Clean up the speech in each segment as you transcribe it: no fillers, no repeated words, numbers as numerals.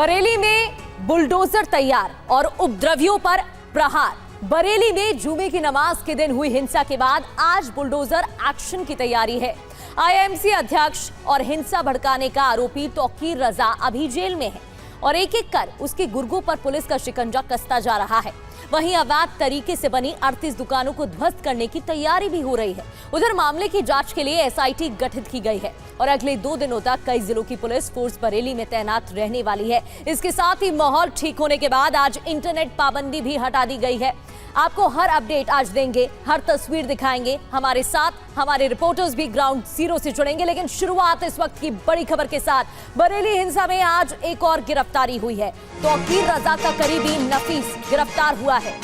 बरेली में बुलडोजर तैयार और उपद्रवियों पर प्रहार। बरेली में जुमे की नमाज के दिन हुई हिंसा के बाद आज बुलडोजर एक्शन की तैयारी है। आईएमसी अध्यक्ष और हिंसा भड़काने का आरोपी तौकीर रजा अभी जेल में है और एक एक कर उसके गुर्गों पर पुलिस का शिकंजा कसता जा रहा है। वहीं अवैध तरीके से बनी 38 दुकानों को ध्वस्त करने की तैयारी भी हो रही है। उधर मामले की जांच के लिए एसआईटी गठित की गई है और अगले 2 दिनों तक कई जिलों की पुलिस फोर्स बरेली में तैनात रहने वाली है। इसके साथ ही माहौल ठीक होने के बाद आज इंटरनेट पाबंदी भी हटा दी गई है। आपको हर अपडेट आज देंगे, हर तस्वीर दिखाएंगे। हमारे साथ हमारे रिपोर्टर्स भी ग्राउंड जीरो से जुड़ेंगे, लेकिन शुरुआत इस वक्त की बड़ी खबर के साथ। बरेली हिंसा में आज एक और गिरफ्तारी हुई है। तौकीर रजा का करीबी नफीस गिरफ्तार हुआ है।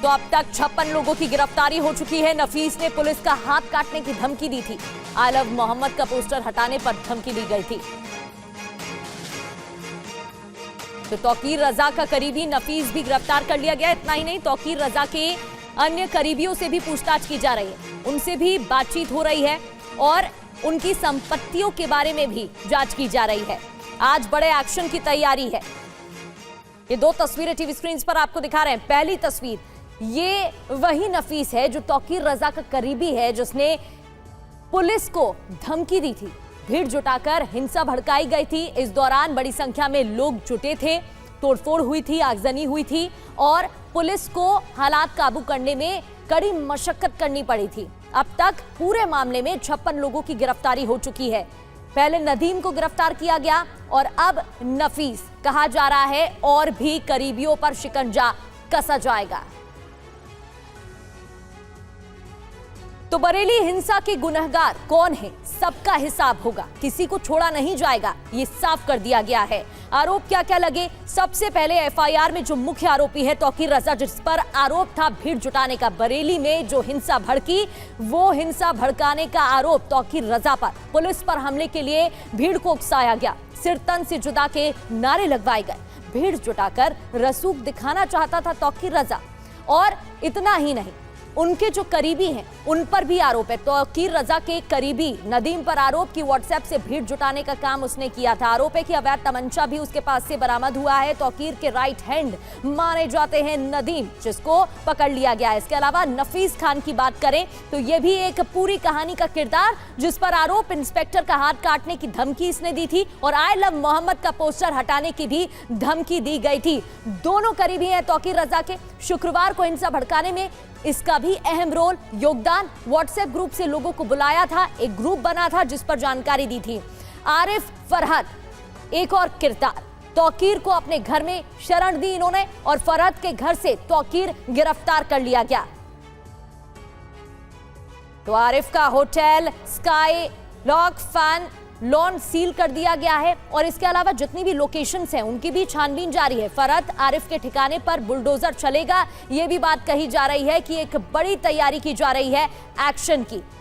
तो अब तक 56 लोगों की गिरफ्तारी हो चुकी है। नफीस ने पुलिस का हाथ काटने की धमकी दी थी। आई लव मोहम्मद का पोस्टर हटाने पर धमकी दी गई थी। तो तौकीर रजा का करीबी नफीस भी गिरफ्तार कर लिया गया। इतना ही नहीं, तौकीर रजा के अन्य करीबियों से भी पूछताछ की जा रही है, उनसे भी बातचीत हो रही है और उनकी संपत्तियों के बारे में भी जांच की जा रही है। आज बड़े एक्शन की तैयारी है। ये 2 तस्वीरें टीवी स्क्रीन पर आपको दिखा रहे हैं। पहली तस्वीर, ये वही नफीस है जो तौकीर रजा का करीबी है, जिसने पुलिस को धमकी दी थी। भीड़ जुटाकर हिंसा भड़काई गई थी। इस दौरान बड़ी संख्या में लोग जुटे थे, तोड़फोड़ हुई थी, आगजनी हुई थी और पुलिस को हालात काबू करने में कड़ी मशक्कत करनी पड़ी थी। अब तक पूरे मामले में 56 लोगों की गिरफ्तारी हो चुकी है। पहले नदीम को गिरफ्तार किया गया और अब नफीस। कहा जा रहा है और भी करीबियों पर शिकंजा कसा जाएगा। तो बरेली हिंसा के गुनहगार कौन है, सबका हिसाब होगा, किसी को छोड़ा नहीं जाएगा, ये साफ कर दिया गया है। आरोप क्या क्या लगे? सबसे पहले एफआईआर में जो मुख्य आरोपी है तौकीर रजा, जिस पर आरोप था भीड़ जुटाने का। बरेली में जो हिंसा भड़की, वो हिंसा भड़काने का आरोप तौकीर रजा पर। पुलिस पर हमले के लिए भीड़ को उकसाया गया, सिर तन से जुदा के नारे लगवाए गए। भीड़ जुटाकर रसूख दिखाना चाहता था तौकीर रजा। और इतना ही नहीं, उनके जो करीबी हैं उन पर भी आरोप है। तौकीर रजा के करीबी नदीम पर आरोप की व्हाट्सएप से भीड़ जुटाने का काम उसने किया था। आरोप है कि अवैध तमंचा भी उसके पास से बरामद हुआ है। तौकीर के राइट हैंड माने जाते हैं नदीम, जिसको पकड़ लिया गया है। इसके अलावा नफीस खान की बात करें तो यह भी एक पूरी कहानी का किरदार, जिस पर आरोप इंस्पेक्टर का हाथ काटने की धमकी इसने दी थी और आई लव मोहम्मद का पोस्टर हटाने की भी धमकी दी गई थी। दोनों करीबी हैं तौकीर रजा के। शुक्रवार को हिंसा भड़काने में इसका भी अहम रोल, योगदान। व्हाट्सएप ग्रुप से लोगों को बुलाया था, एक ग्रुप बना था जिस पर जानकारी दी थी। आरिफ फरहद एक और किरदार। तौकीर को अपने घर में शरण दी इन्होंने और फरहद के घर से तौकीर गिरफ्तार कर लिया गया। तो आरिफ का hotel sky lock fan lawn seal कर दिया गया है और इसके अलावा जितनी भी लोकेशंस हैं उनकी भी छानबीन जारी है। फरहद आरिफ के ठिकाने पर बुलडोजर चलेगा, यह भी बात कही जा रही है कि एक बड़ी तैयारी की जा रही है एक्शन की।